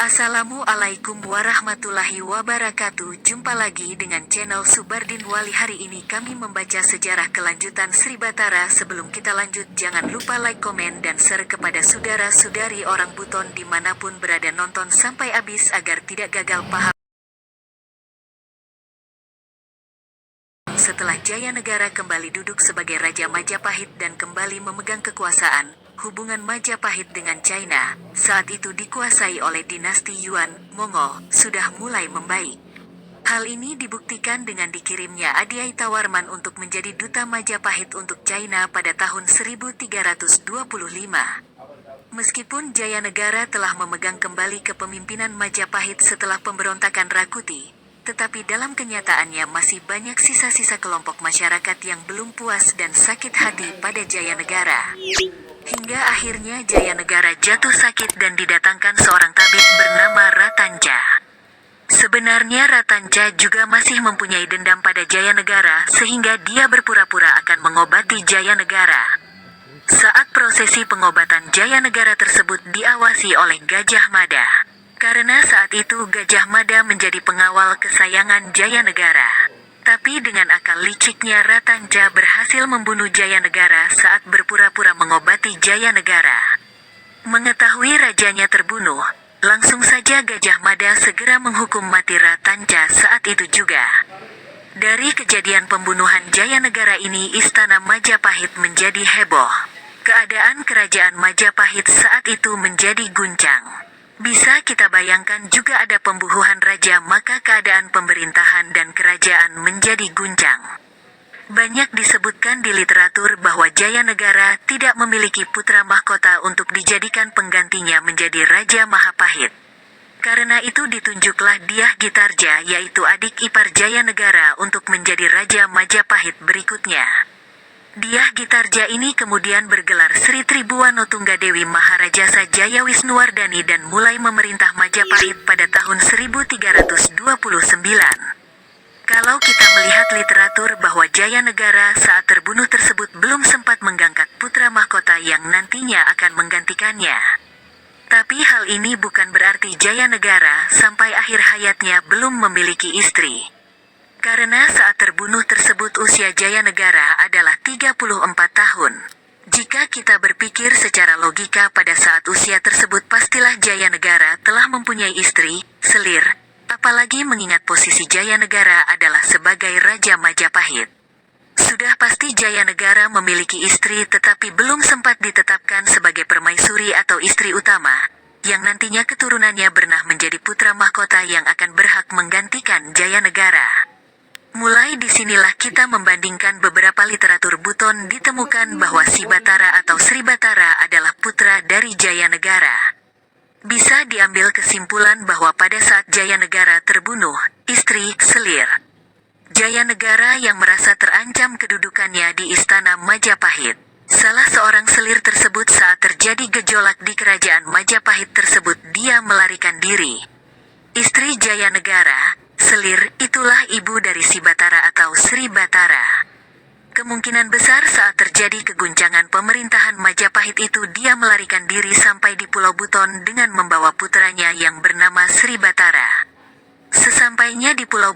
Assalamualaikum warahmatullahi wabarakatuh. Jumpa lagi dengan channel Subardin Wali. Hari ini kami membaca sejarah kelanjutan Sri Batara. Sebelum kita lanjut, jangan lupa like, komen, dan share kepada saudara-saudari orang Buton dimanapun berada. Nonton sampai habis agar tidak gagal paham. Setelah Jayanegara kembali duduk sebagai Raja Majapahit dan kembali memegang kekuasaan, hubungan Majapahit dengan China, saat itu dikuasai oleh dinasti Yuan, Mongol, sudah mulai membaik. Hal ini dibuktikan dengan dikirimnya Adiai Tawarman untuk menjadi duta Majapahit untuk China pada tahun 1325. Meskipun Jayanegara telah memegang kembali kepemimpinan Majapahit setelah pemberontakan Rakuti, tetapi dalam kenyataannya masih banyak sisa-sisa kelompok masyarakat yang belum puas dan sakit hati pada Jayanegara. Hingga akhirnya Jayanegara jatuh sakit dan didatangkan seorang tabib bernama Ratanja. Sebenarnya Ratanja juga masih mempunyai dendam pada Jayanegara sehingga dia berpura-pura akan mengobati Jayanegara. Saat prosesi pengobatan Jayanegara tersebut diawasi oleh Gajah Mada. Karena saat itu Gajah Mada menjadi pengawal kesayangan Jayanegara. Tapi dengan akal liciknya Ratanja berhasil membunuh Jayanegara saat berpura-pura mengobati Jayanegara. Mengetahui rajanya terbunuh, langsung saja Gajah Mada segera menghukum mati Ratanja saat itu juga. Dari kejadian pembunuhan Jayanegara ini, istana Majapahit menjadi heboh. Keadaan kerajaan Majapahit saat itu menjadi guncang. Bisa kita bayangkan juga ada pembunuhan raja, maka keadaan pemerintahan dan kerajaan menjadi guncang. Banyak disebutkan di literatur bahwa Jayanegara tidak memiliki putra mahkota untuk dijadikan penggantinya menjadi Raja Mahapahit. Karena itu ditunjuklah Dyah Gitarja, yaitu adik ipar Jayanegara, untuk menjadi Raja Majapahit berikutnya. Dyah Gitarja ini kemudian bergelar Sri Tribhuwana Tunggadewi Maharajasa Jayawisnuwardhani dan mulai memerintah Majapahit pada tahun 1329. Kalau kita melihat literatur bahwa Jayanegara saat terbunuh tersebut belum sempat menggangkat putra mahkota yang nantinya akan menggantikannya. Tapi hal ini bukan berarti Jayanegara sampai akhir hayatnya belum memiliki istri. Karena saat terbunuh tersebut usia Jayanegara adalah 34 tahun. Jika kita berpikir secara logika, pada saat usia tersebut pastilah Jayanegara telah mempunyai istri, selir, apalagi mengingat posisi Jayanegara adalah sebagai Raja Majapahit. Sudah pasti Jayanegara memiliki istri tetapi belum sempat ditetapkan sebagai permaisuri atau istri utama, yang nantinya keturunannya pernah menjadi putra mahkota yang akan berhak menggantikan Jayanegara. Mulai disinilah kita membandingkan beberapa literatur Buton, ditemukan bahwa Si Batara atau Sri Batara adalah putra dari Jayanegara. Bisa diambil kesimpulan bahwa pada saat Jayanegara terbunuh, istri, selir, Jayanegara yang merasa terancam kedudukannya di istana Majapahit. Salah seorang selir tersebut saat terjadi gejolak di kerajaan Majapahit tersebut, dia melarikan diri. Istri Jayanegara, selir, itulah ibu dari Si Batara atau Sri Batara. Kemungkinan besar saat terjadi keguncangan pemerintahan Majapahit itu dia melarikan diri sampai di Pulau Buton dengan membawa putranya yang bernama Sri Batara. Sesampainya di Pulau